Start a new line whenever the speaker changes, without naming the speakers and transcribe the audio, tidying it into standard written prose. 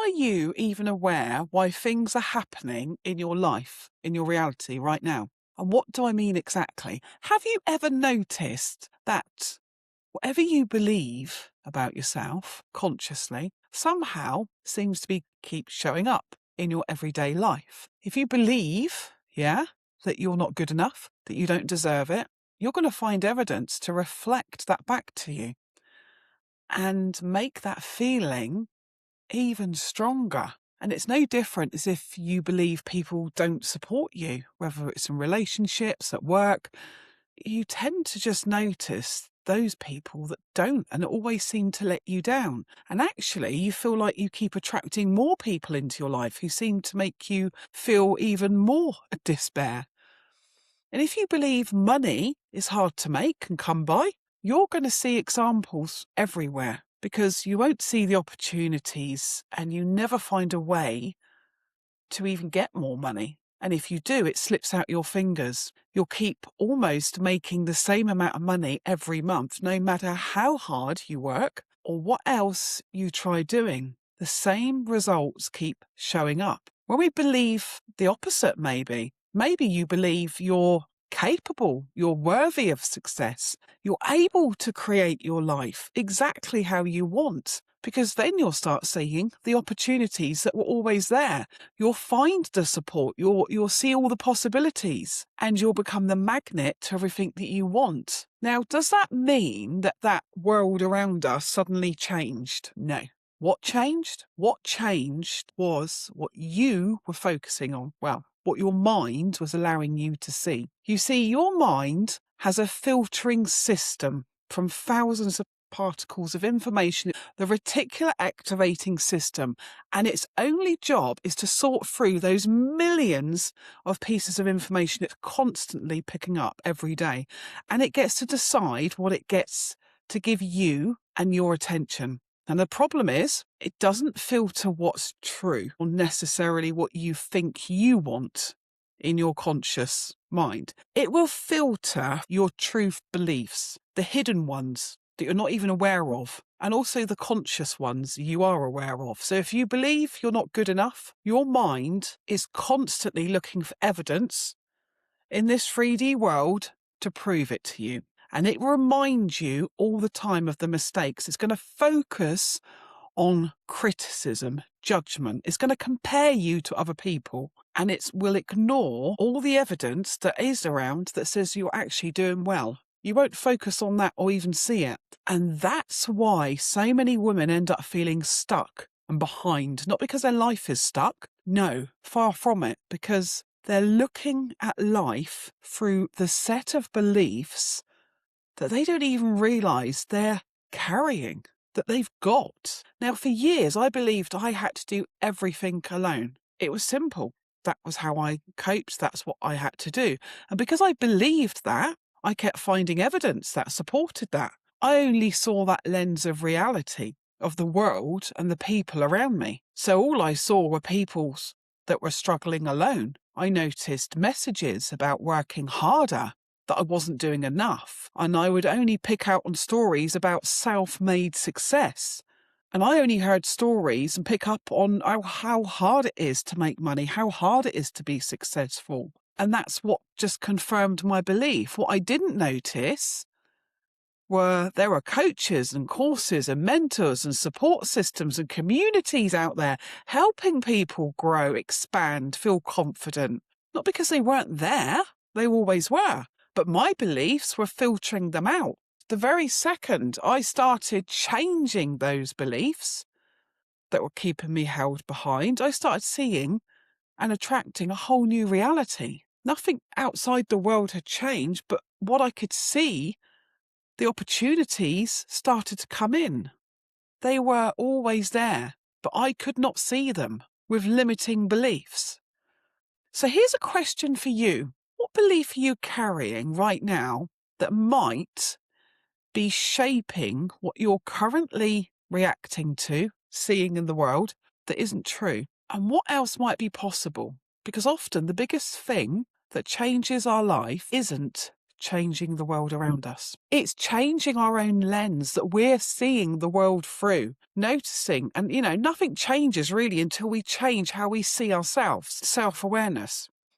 Are you even aware why things are happening in your life, in your reality right now? And what do I mean exactly? Have you ever noticed that whatever you believe about yourself consciously somehow seems to be keep showing up in your everyday life? If you believe, that you're not good enough, that you don't deserve it, you're going to find evidence to reflect that back to you and make that feeling even stronger. And it's no different as if you believe people don't support you, whether it's in relationships, at work. You tend to just notice those people that don't and always seem to let you down. And actually, you feel like you keep attracting more people into your life who seem to make you feel even more despair. And if you believe money is hard to make and come by, you're going to see examples everywhere because you won't see the opportunities and you never find a way to even get more money. And if you do, it slips out your fingers. You'll keep almost making the same amount of money every month, no matter how hard you work or what else you try doing. The same results keep showing up. When we believe the opposite, maybe you believe you're capable, you're worthy of success, you're able to create your life exactly how you want, because then you'll start seeing the opportunities that were always there. You'll find the support, you'll see all the possibilities, and you'll become the magnet to everything that you want. Now, does that mean that that world around us suddenly changed? No. What changed? What changed was what you were focusing on. Well, what your mind was allowing you to see. You see, your mind has a filtering system from thousands of particles of information, the reticular activating system, and its only job is to sort through those millions of pieces of information it's constantly picking up every day, and it gets to decide what it gets to give you and your attention. And the problem is, it doesn't filter what's true or necessarily what you think you want in your conscious mind. It will filter your truth beliefs, the hidden ones that you're not even aware of, and also the conscious ones you are aware of. So if you believe you're not good enough, your mind is constantly looking for evidence in this 3D world to prove it to you. And it reminds you all the time of the mistakes. It's going to focus on criticism, judgment. It's going to compare you to other people, and it will ignore all the evidence that is around that says you're actually doing well. You won't focus on that or even see it. And that's why so many women end up feeling stuck and behind, not because their life is stuck. No, far from it, because they're looking at life through the set of beliefs that they don't even realize they're carrying, that they've got. Now, for years, I believed I had to do everything alone. It was simple. That was how I coped. That's what I had to do. And because I believed that, I kept finding evidence that supported that. I only saw that lens of reality, of the world and the people around me. So all I saw were people that were struggling alone. I noticed messages about working harder, that I wasn't doing enough, and I would only pick out on stories about self-made success. And I only heard stories and pick up on how hard it is to make money, how hard it is to be successful. And that's what just confirmed my belief. What I didn't notice were there are coaches and courses and mentors and support systems and communities out there helping people grow, expand, feel confident. Not because they weren't there, they always were. But my beliefs were filtering them out. The very second I started changing those beliefs that were keeping me held behind, I started seeing and attracting a whole new reality. Nothing outside the world had changed, but what I could see, the opportunities started to come in. They were always there, but I could not see them with limiting beliefs. So here's a question for you. What belief are you carrying right now that might be shaping what you're currently reacting to, seeing in the world, that isn't true? And what else might be possible? Because often the biggest thing that changes our life isn't changing the world around us. It's changing our own lens that we're seeing the world through, noticing. And, nothing changes really until we change how we see ourselves. Self-awareness.